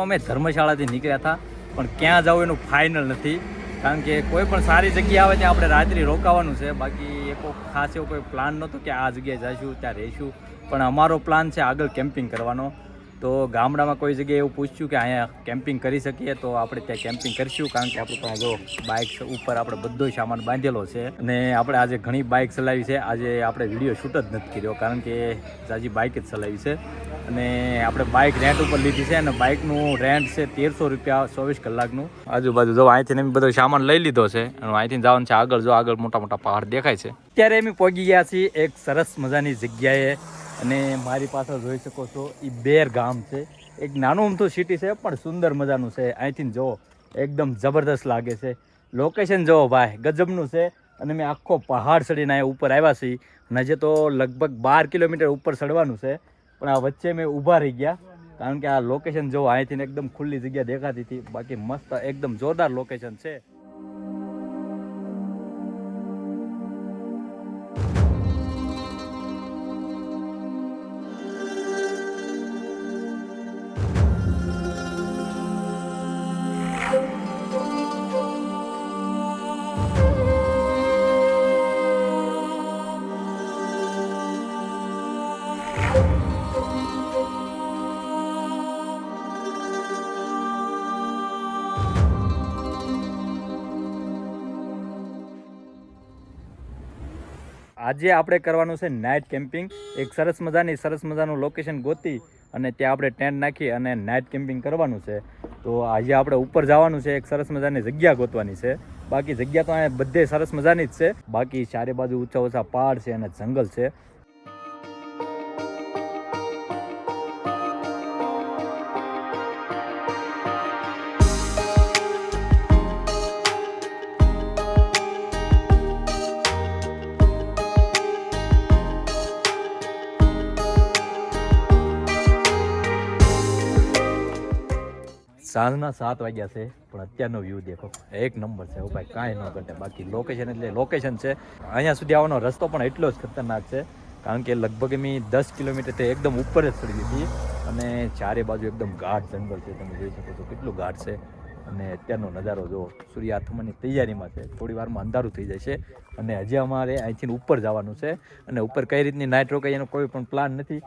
મિત્રો અમે ધર્મશાળાથી નીકળ્યા હતા, પણ ક્યાં જવું એનું ફાઇનલ નથી. કારણ કે કોઈ પણ સારી જગ્યા આવે ત્યાં આપણે રાત્રિ રોકાવાનું છે. બાકી એક ખાસ એવો કોઈ પ્લાન નહોતો કે આ જગ્યાએ જઈશું ત્યાં રહીશું, પણ અમારો પ્લાન છે આગળ કેમ્પિંગ કરવાનો. તો ગામડામાં કોઈ જગ્યાએ એવું પૂછ્યું કે અહીંયા કેમ્પિંગ કરી શકીએ તો આપણે ત્યાં કેમ્પિંગ કરીશું. કારણ કે આપણે પાસે જો બાઇક ઉપર આપણે બધો સામાન બાંધેલો છે અને આપણે આજે ઘણી બાઇક ચલાવી છે. આજે આપણે વિડીયો શૂટ જ નથી કર્યો કારણ કે હજી બાઇક જ ચલાવી છે અને આપણે બાઇક રેન્ટ ઉપર લીધી છે અને બાઇકનું રેન્ટ છે 1300 રૂપિયા 24 કલાકનું. આજુબાજુ જો અહીંથી અમે બધો સામાન લઈ લીધો છે અને અહીંથી જવાનું છે આગળ. જો આગળ મોટા મોટા પહાડ દેખાય છે. અત્યારે અમે પહોંચી ગયા છીએ એક સરસ મજાની જગ્યાએ અને મારી પાસે જોઈ શકો છો એ બેર ગામ છે. એક નાનું અમથું સિટી છે પણ સુંદર મજાનું છે. અહીંથી જો એકદમ જબરદસ્ત લાગે છે. લોકેશન જો ભાઈ ગજબનું છે અને મેં આખો પહાડ ચડીને અહીંયા ઉપર આવ્યા છીએ અને હજી તો લગભગ 12 કિલોમીટર ઉપર ચડવાનું છે. પણ આ વચ્ચે મેં ઊભા રહી ગયા કારણ કે આ લોકેશન જો અહીંથી એકદમ ખુલ્લી જગ્યા દેખાતી હતી. બાકી મસ્ત એકદમ જોરદાર લોકેશન છે. આજે આપણે કરવાનું છે નાઇટ કેમ્પિંગ. એક સરસ મજાનું લોકેશન ગોતી અને ત્યાં આપણે ટેન્ટ નાખી અને નાઇટ કેમ્પિંગ કરવાનું છે. તો આજે આપણે ઉપર જવાનું છે, એક સરસ મજાની જગ્યા ગોતવાની છે. બાકી જગ્યા તો અહીંયા બધે સરસ મજાની જ છે. બાકી ચારે બાજુ ઊંચા પહાડ છે અને જંગલ છે. સાંજના 7 વાગ્યા છે પણ અત્યારનો વ્યૂ દેખો એક નંબર છે ભાઈ, કાંઈ ન ઘટે. બાકી લોકેશન એટલે લોકેશન છે. અહીંયા સુધી આવવાનો રસ્તો પણ એટલો જ ખતરનાક છે કારણ કે લગભગ અમે 10 કિલોમીટર એકદમ ઉપર જ ચડી હતી અને ચારે બાજુ એકદમ ગાઢ જંગલ છે. તમે જોઈ શકો છો કેટલું ગાઢ છે અને અત્યારનો નજારો જો સૂર્યાસ્તમનની તૈયારીમાં છે. થોડી વારમાં અંધારું થઈ જાય છે અને હજી અમારે અહીંથી ઉપર જવાનું છે અને ઉપર કઈ રીતની નાઇટ રોકાય એનો કોઈ પણ પ્લાન નથી.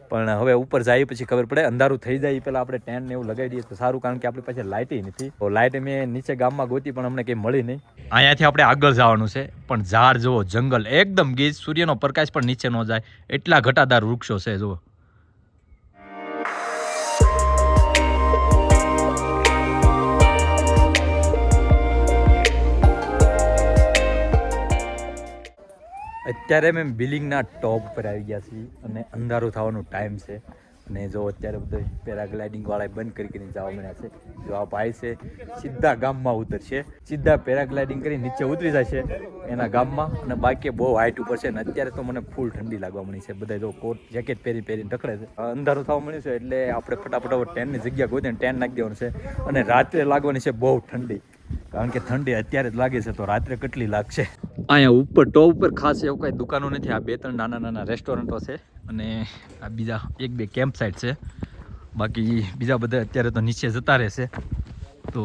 પણ હવે ઉપર જઈએ પછી ખબર પડે. અંધારું થઈ જાય પહેલાં આપણે ટેન્ટ ને એવું લગાવી દઈએ તો સારું કારણ કે આપણી પાસે લાઇટ નથી. તો લાઇટ મેં નીચે ગામમાં ગોતી પણ અમને કંઈ મળી નહીં. અહીંયાથી આપણે આગળ જવાનું છે પણ ઝાડ જુઓ, જંગલ એકદમ ગીચ, સૂર્યનો પ્રકાશ પણ નીચે ન જાય એટલા ઘટાદાર વૃક્ષો છે. જુઓ અત્યારે મેં બિલ્ડિંગના ટોપ પર આવી ગયા છીએ અને અંધારું થવાનો ટાઈમ છે અને જો અત્યારે બધું પેરાગ્લાઇડિંગ વાળા બંધ કરીને જવા મળ્યા છે. જો આ ભાઈ છે સીધા ગામમાં ઉતરશે, સીધા પેરાગ્લાઇડિંગ કરી નીચે ઉતરી જશે એના ગામમાં અને બાકી બહુ હાઈટ ઉપર છે. અને અત્યારે તો મને ફૂલ ઠંડી લાગવા મળી છે. બધા જો કોટ જેકેટ પહેરીને રખડે છે. અંધારું થવા મળ્યું છે એટલે આપણે ફટાફટ ટેન્ટની જગ્યા ગોતીને ટેન્ટ નાખી દેવાનું છે અને રાત્રે લાગવાની છે બહુ ઠંડી કારણ કે ઠંડી અત્યારે જ લાગે છે તો રાત્રે કેટલી લાગશે. અહીંયા ઉપર ટોપ ઉપર ખાસ એવું કાંઈ દુકાનો નથી. આ 2-3 નાના રેસ્ટોરન્ટો છે અને આ બીજા 1-2 કેમ્પ સાઇટ છે. બાકી બીજા બધા અત્યારે તો નીચે જતા રહેશે. તો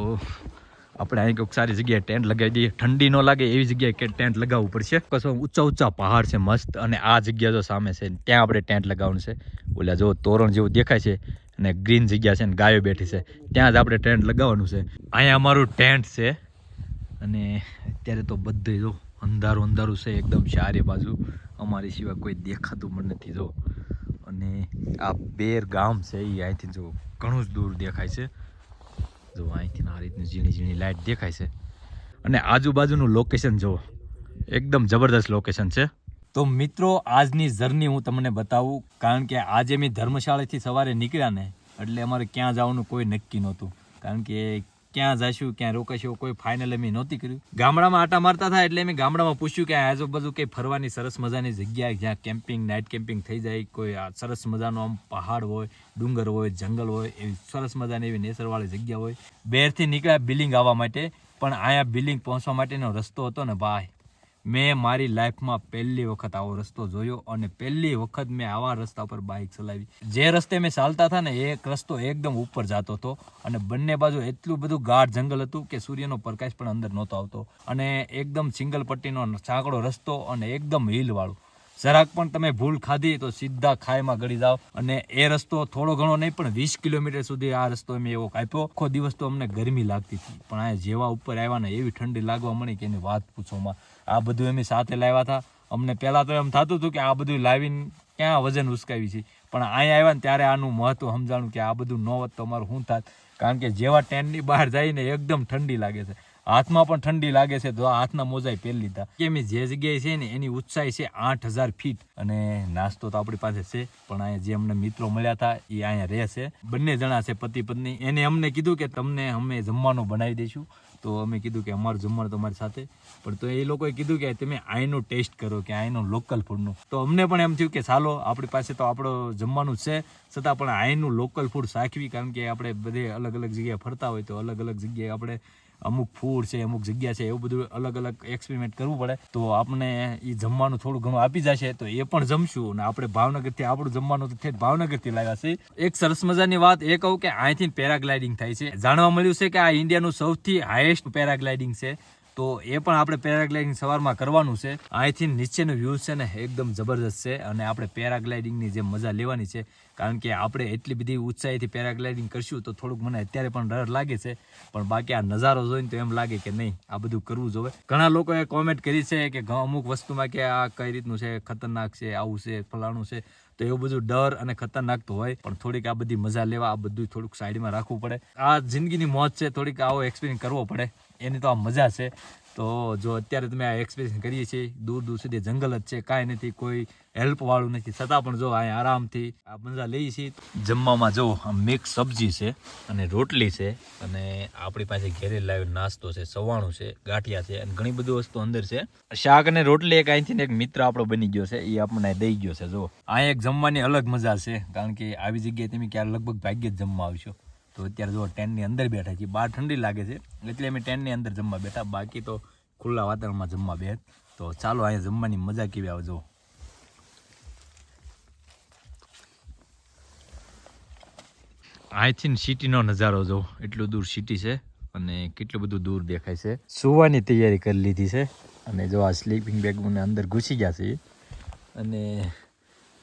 આપણે અહીં કોઈક સારી જગ્યાએ ટેન્ટ લગાવી દઈએ. ઠંડી ન લાગે એવી જગ્યાએ ટેન્ટ લગાવવું પડશે. કશો ઊંચા પહાડ છે મસ્ત અને આ જગ્યા જો સામે છે ત્યાં આપણે ટેન્ટ લગાવવાનું છે. ઓલા જો તોરણ જેવું દેખાય છે અને ગ્રીન જગ્યા છે ને ગાયો બેઠી છે ત્યાં જ આપણે ટેન્ટ લગાવવાનું છે. અહીંયા અમારું ટેન્ટ છે અને અત્યારે તો બધે જો અંધારું છે એકદમ. ચારે બાજુ અમારી સિવાય કોઈ દેખાતું પણ નથી. જો અને આ બેર ગામ છે એ અહીંથી જો ઘણું જ દૂર દેખાય છે. જો અહીંથી આ રીતની ઝીણી લાઇટ દેખાય છે અને આજુબાજુનું લોકેશન જો એકદમ જબરદસ્ત લોકેશન છે. તો મિત્રો આજની જર્ની હું તમને બતાવું કારણ કે આજે મેં ધર્મશાળાથી સવારે નીકળ્યા ને એટલે અમારે ક્યાં જવાનું કોઈ નક્કી નહોતું કારણ કે ક્યાં જઈશું ક્યાં રોકાઈશું કોઈ ફાઇનલ અમે નહોતી કર્યું. ગામડામાં આટા મારતા થાય એટલે મેં ગામડામાં પૂછ્યું કે આજુબાજુ કંઈ ફરવાની સરસ મજાની જગ્યા જ્યાં કેમ્પિંગ નાઇટ કેમ્પિંગ થઈ જાય. કોઈ સરસ મજાનો આમ પહાડ હોય, ડુંગર હોય, જંગલ હોય, એવી સરસ મજાની એવી નેચરવાળી જગ્યા હોય. બેરથી નીકળ્યા બિલ્ડિંગ આવવા માટે પણ અહીંયા બિલ્ડિંગ પહોંચવા માટેનો રસ્તો હતો ને ભાઈ મેં મારી લાઈફમાં પહેલી વખત આવો રસ્તો જોયો અને પહેલી વખત મેં આવા રસ્તા પર બાઇક ચલાવી. જે રસ્તે મેં ચાલતા હતા ને એક રસ્તો એકદમ ઉપર જતો હતો અને બંને બાજુ એટલું બધું ગાઢ જંગલ હતું કે સૂર્યનો પ્રકાશ પણ અંદર નહોતો આવતો અને એકદમ સિંગલ પટ્ટીનો સાંકડો રસ્તો અને એકદમ હિલવાળું. જરાક પણ તમે ભૂલ ખાધી તો સીધા ખાઈમાં ગળી જાઓ. અને એ રસ્તો થોડો ઘણો નહીં પણ 20 કિલોમીટર સુધી આ રસ્તો અમે એવો કાપ્યો. આખો દિવસ તો અમને ગરમી લાગતી હતી પણ આ જેવા ઉપર આવ્યા ને એવી ઠંડી લાગવા મળી કે એની વાત પૂછોમાં. આ બધું અમે સાથે લાવ્યા હતા. અમને પહેલાં તો એમ થતું હતું કે આ બધું લાવીને ક્યાં વજન ઉસકાવી છે, પણ અહીંયા આવ્યા ને ત્યારે આનું મહત્વ સમજાણું કે આ બધું ન હોત તો અમારું શું થાત. કારણ કે જેવા ટેન્ટની બહાર જઈને એકદમ ઠંડી લાગે છે, હાથમાં પણ ઠંડી લાગે છે. તો આ હાથના મોજાએ પહેરી લીધા કે અમે જે જગ્યાએ છે ને એની ઊંચાઈ છે 8000 ફીટ અને નાસ્તો તો આપણી પાસે છે. પણ અહીંયા જે અમને મિત્રો મળ્યા હતા એ અહીંયા રહે છે, બંને જણા છે પતિ પત્ની. એને અમને કીધું કે તમને અમે જમવાનું બનાવી દઈશું. તો અમે કીધું કે અમારું જમવાનું તમારી સાથે, પણ તો એ લોકોએ કીધું કે તમે અહીંનું ટેસ્ટ કરો કે અહીંનું લોકલ ફૂડનું. તો અમને પણ એમ થયું કે ચાલો આપણી પાસે તો આપણો જમવાનું છે છતાં પણ અહીંનું લોકલ ફૂડ શાખવી. કારણ કે આપણે બધે અલગ અલગ જગ્યાએ ફરતા હોય તો અલગ અલગ જગ્યાએ આપણે અમુક ફૂડ છે અમુક જગ્યા છે એવું બધું અલગ અલગ એક્સપેરિમેન્ટ કરવું પડે. તો આપણે એ જમવાનું થોડું ઘણું આપી જશે તો એ પણ જમશું. અને આપણે ભાવનગરથી આપણું જમવાનું તો ભાવનગરથી લાવ્યા છે. એક સરસ મજાની વાત એ કહું કે અહીંથી પેરાગ્લાઇડિંગ થાય છે. જાણવા મળ્યું છે કે આ ઇન્ડિયાનું સૌથી હાઈએસ્ટ પેરાગ્લાઇડિંગ છે. તો એ પણ આપણે પેરાગ્લાઇડિંગ સવારમાં કરવાનું છે. અહીંથી નીચેનો વ્યૂ છે ને એકદમ જબરદસ્ત છે અને આપણે પેરાગ્લાઇડિંગની જે મજા લેવાની છે. કારણ કે આપણે એટલી બધી ઊંચાઈથી પેરાગ્લાઇડિંગ કરશું તો થોડુંક મને અત્યારે પણ ડર લાગે છે, પણ બાકી આ નજારો જોઈને તો એમ લાગે કે નહીં આ બધું કરવું જોઈએ. ઘણા લોકોએ કોમેન્ટ કરી છે કે અમુક વસ્તુમાં કે આ કઈ રીતનું છે, ખતરનાક છે, આવું છે, ફલાણું છે. તો એવું બધું ડર અને ખતરનાક તો હોય પણ થોડીક આ બધી મજા લેવા આ બધું થોડુંક સાઈડમાં રાખવું પડે. આ જિંદગીની મોજ છે, થોડીક આવો એક્સપિરિયન્સ કરવો પડે, એની તો આ મજા છે. તો જો અત્યારે તમે આ એક્સપિરિયન્સ કરીએ છીએ, દૂર દૂર સુધી જંગલ જ છે, કાંઈ નથી, કોઈ હેલ્પ વાળું નથી, છતાં પણ જો અહીંયા આરામથી આ મજા લઈએ છીએ. જમવામાં જો મિક્સ સબ્જી છે અને રોટલી છે અને આપણી પાસે ઘેરે લાવ્યો નાસ્તો છે, સવાણું છે, ગાંઠિયા છે અને ઘણી બધી વસ્તુ અંદર છે. શાક અને રોટલી એક અહીંથી એક મિત્ર આપણો બની ગયો છે, એ આપણને દઈ ગયો છે. જો અહીંયા એક જમવાની અલગ મજા છે, કારણ કે આવી જગ્યાએ તમે ક્યારે લગભગ ભાગ્યે જ જમવા આવશો. તો અત્યારે જો ટેન્ટની અંદર બેઠા છીએ, બહાર ઠંડી લાગે છે એટલે અમે ટેન્ટની અંદર જમવા બેઠા, બાકી તો ખુલ્લા વાતાવરણમાં જમવા બેઠ. તો ચાલો અહીંયા જમવાની મજા કેવી આવે જો. અહીંથી સિટીનો નજારો જો, એટલું દૂર સિટી છે અને કેટલું બધું દૂર દેખાય છે. સુવાની તૈયારી કરી લીધી છે અને જો આ સ્લીપિંગ બેગ મને અંદર ઘૂસી ગયા છે. અને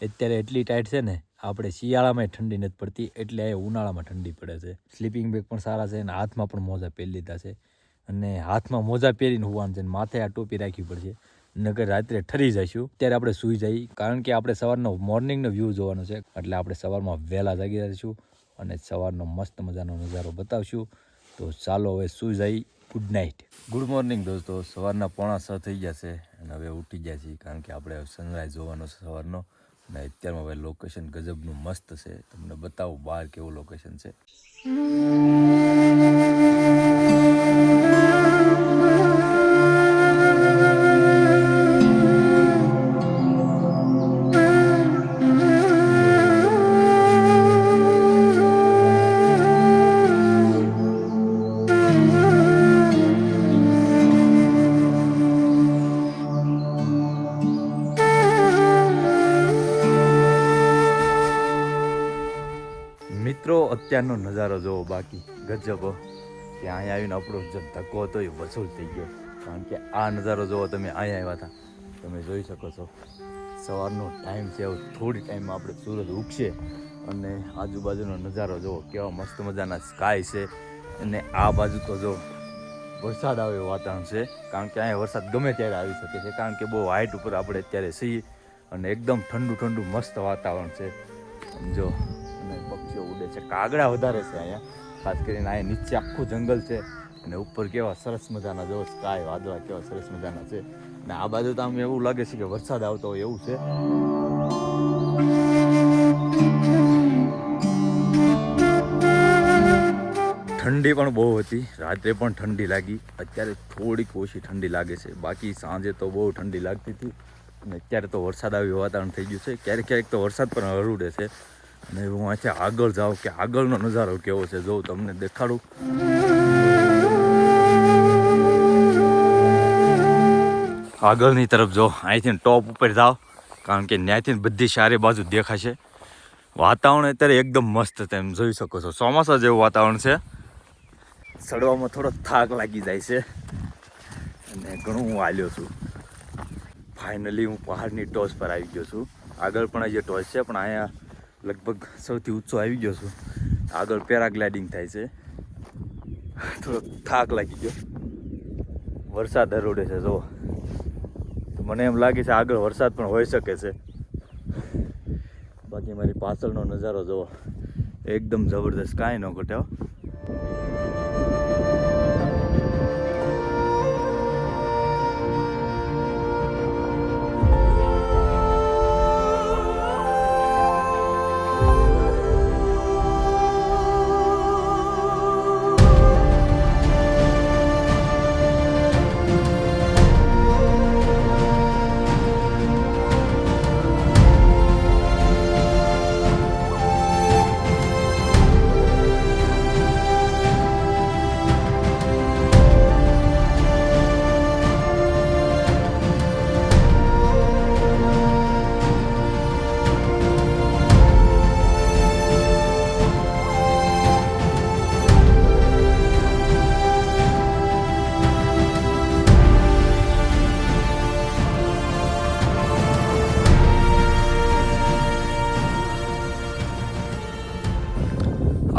અત્યારે એટલી ટાઈટ છે ને, આપણે શિયાળામાં ઠંડી નથી પડતી એટલે ઉનાળામાં ઠંડી પડે છે. સ્લીપિંગ બેગ પણ સારા છે અને હાથમાં પણ મોજા પહેરી લીધા છે. અને હાથમાં મોજા પહેરીને હોવાનું છે, માથે આ ટોપી રાખવી પડશે, નકર રાત્રે ઠરી જઈશું. ત્યારે આપણે સૂઈ જઈએ, કારણ કે આપણે સવારનો મોર્નિંગનો વ્યૂ જોવાનો છે એટલે આપણે સવારમાં વહેલા જાગી જઈશું અને સવારનો મસ્ત મજાનો નજારો બતાવશું. તો ચાલો હવે સૂઈ જઈએ. Good night. ગુડ મોર્નિંગ દોસ્તો. સવારના 5:45 થઈ ગયા છે અને હવે ઉઠી ગયા છીએ, કારણ કે આપણે સનરાઈઝ જોવાનો છે સવારનો. અને અત્યારમાં હવે લોકેશન ગજબનું મસ્ત છે, તમને બતાવું બહાર કેવું લોકેશન છે. મિત્રો અત્યારનો નજારો જોવો, બાકી ગજબ. કે અહીંયા આવીને આપણો જે ધક્કો હતો એ વસૂલ થઈ ગયો, કારણ કે આ નજારો જોવો તમે. અહીંયા આવ્યા હતા, તમે જોઈ શકો છો સવારનો ટાઈમ છે, થોડી ટાઈમમાં આપણે સૂરજ ઉગશે અને આજુબાજુનો નજારો જોવો કેવા મસ્ત મજાના સ્કાય છે. અને આ બાજુ તો જો વરસાદ આવે એવું વાતાવરણ છે, કારણ કે અહીંયા વરસાદ ગમે ત્યારે આવી શકે છે, કારણ કે બહુ હાઈટ ઉપર આપણે અત્યારે છીએ અને એકદમ ઠંડુ ઠંડુ મસ્ત વાતાવરણ છે. સમજો, અને પક્ષીઓ ઉડે છે, કાગડા વધારે છે અહીંયા, ખાસ કરીને અહીંયા નીચે આખું જંગલ છે અને ઉપર કેવા સરસ મજાના જો સ્કાય, વાદળા કેવા સરસ મજાના છે. અને આ બાજુ તો આમ એવું લાગે છે કે વરસાદ આવતો હોય એવું છે. ઠંડી પણ બહુ હતી, રાત્રે પણ ઠંડી લાગી, અત્યારે થોડીક ઓછી ઠંડી લાગે છે, બાકી સાંજે તો બહુ ઠંડી લાગતી હતી. અને અત્યારે તો વરસાદ આવ્યું વાતાવરણ થઈ ગયું છે, ક્યારેક ક્યારેક તો વરસાદ પણ હરુડે છે. અને હું અહીંથી આગળ જાઉં કે આગળનો નજારો કેવો છે જો તમને દેખાડું. આગળની તરફ જો, અહીંથી ટોપ ઉપર જાઓ, કારણ કે ત્યાંથી બધી સારી બાજુ દેખાશે. વાતાવરણ અત્યારે એકદમ મસ્ત છે, એમ જોઈ શકો છો. ચોમાસા જેવું વાતાવરણ છે. ચડવામાં થોડો થાક લાગી જાય છે અને ઘણું હું હાલ્યો છું. ફાઇનલી હું પહાડની ટોચ પર આવી ગયો છું. આગળ પણ જે ટોચ છે, પણ અહીંયા લગભગ સૌથી ઊંચો આવી ગયો છું. આગળ પેરાગ્લાઇડિંગ થાય છે. થોડો થાક લાગી ગયો. વરસાદ હરોડે છે જો, તો મને એમ લાગે છે આગળ વરસાદ પણ હોઈ શકે છે. બાકી મારી પાછળનો નજારો જુઓ, એકદમ જબરદસ્ત, કાંઈ ન ઘટે.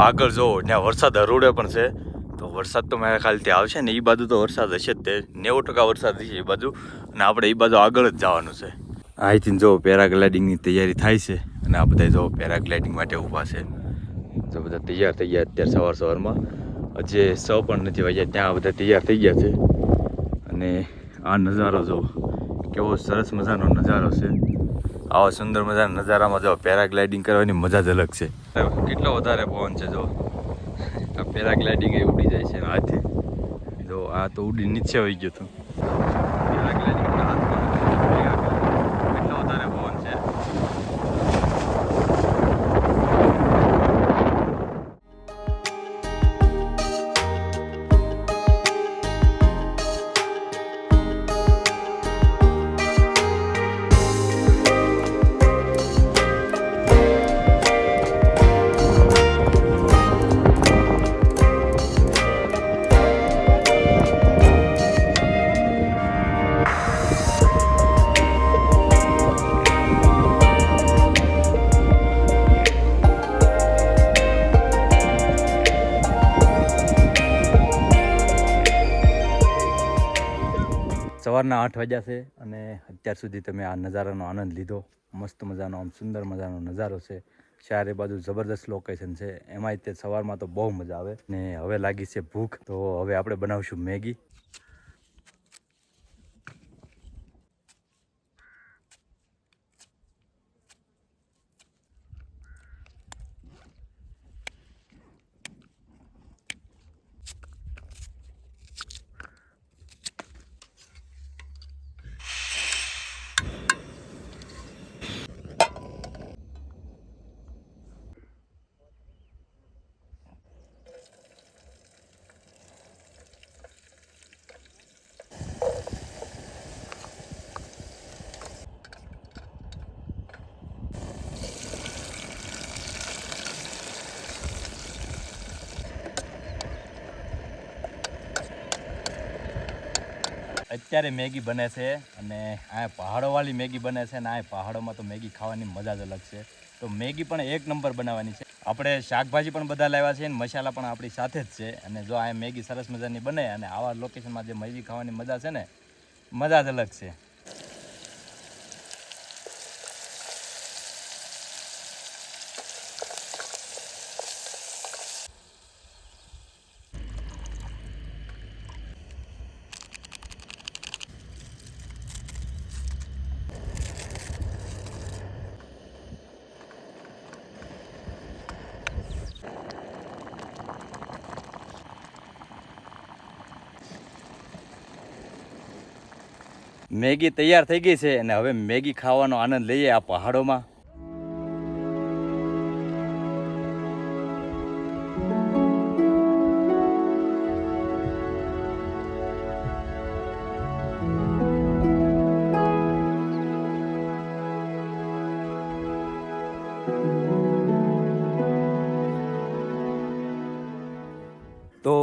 આગળ જો ત્યાં વરસાદ હરોડે પણ છે, તો વરસાદ તો મારા ખ્યાલથી આવશે ને. એ બાજુ તો વરસાદ હશે જ, તે 90% વરસાદ હશે એ બાજુ, અને આપણે એ બાજુ આગળ જ જવાનું છે. અહીંથી જો પેરાગ્લાઇડિંગની તૈયારી થાય છે, અને આ બધા જો પેરાગ્લાઇડિંગ માટે ઊભા છે. જો બધા તૈયાર થઈ ગયા અત્યારે સવારમાં. હજી 6 પણ નથી વાગ્યા, ત્યાં બધા તૈયાર થઈ ગયા છે. અને આ નજારો જો, કેવો સરસ મજાનો નજારો છે. આવા સુંદર મજાના નજારામાં જો પેરાગ્લાઇડિંગ કરવાની મજા જ અલગ છે. કેટલો વધારે પવન છે જો, આ પેરાગ્લાઇડિંગ એ ઉડી જાય છે હાથે. જો આ તો ઉડી નીચે આવી ગયું હતું. પેરાગ્લાઇડિંગ કેટલો વધારે પવન છે. સવારના 8 વાગ્યા છે અને અત્યાર સુધી તમે આ નજારાનો આનંદ લીધો. મસ્ત મજાનો, આમ સુંદર મજાનો નજારો છે. ચારે બાજુ જબરદસ્ત લોકેશન છે. એમાંય તે સવારમાં તો બહુ મજા આવે. ને હવે લાગી છે ભૂખ, તો હવે આપણે બનાવશું મેગી. અત્યારે મેગી બને છે અને આ પહાડોવાળી મેગી બને છે, અને આ પહાડોમાં તો મેગી ખાવાની મજા જ અલગ છે. તો મેગી પણ 1 નંબર બનાવવાની છે. આપણે શાકભાજી પણ બધા લાવ્યા છે અને મસાલા પણ આપણી સાથે જ છે. અને જો આ મેગી સરસ મજાની બને અને આવા લોકેશનમાં જે મેગી ખાવાની મજા છે ને, મજા જ અલગ છે. મેગી તૈયાર થઈ ગઈ છે અને હવે મેગી ખાવાનો આનંદ લઈએ આ પહાડોમાં.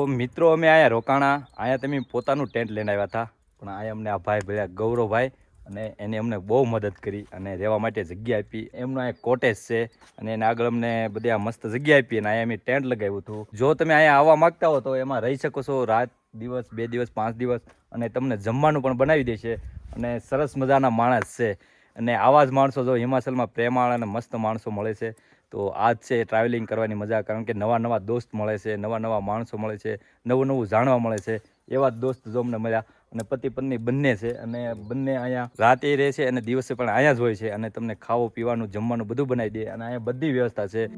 મિત્રો અમે અહીંયા રોકાણા. અહીંયા તમે પોતાનું ટેન્ટ લઈને આવ્યા હતા, પણ અહીંયા અમને આ ભાઈ ભેળ્યા ગૌરવભાઈ, અને એને અમને બહુ મદદ કરી અને રહેવા માટે જગ્યા આપી. એમનો અહીંયા કોટેજ છે અને એને આગળ અમને બધી આ મસ્ત જગ્યા આપી અને અહીંયા અમે ટેન્ટ લગાવ્યું હતું. જો તમે અહીંયા આવવા માંગતા હો તો એમાં રહી શકો છો રાત, દિવસ, 2 દિવસ, 5 દિવસ, અને તમને જમવાનું પણ બનાવી દેશે. અને સરસ મજાના માણસ છે, અને આવા જ માણસો જો હિમાચલમાં પ્રેમાળ અને મસ્ત માણસો મળે છે. તો આ જ છે ટ્રાવેલિંગ કરવાની મજા, કારણ કે નવા નવા દોસ્ત મળે છે, નવા નવા માણસો મળે છે, નવું નવું જાણવા મળે છે. એવા જ દોસ્ત જો અમને મળ્યા, અને પતિ પત્ની બંને છે, અને બંને અહીંયા રાતે રહે છે અને દિવસે પણ અહીંયા જ હોય છે, અને તમને ખાવું પીવાનું જમવાનું બધું બનાવી દે, અને અહીંયા બધી વ્યવસ્થા છે.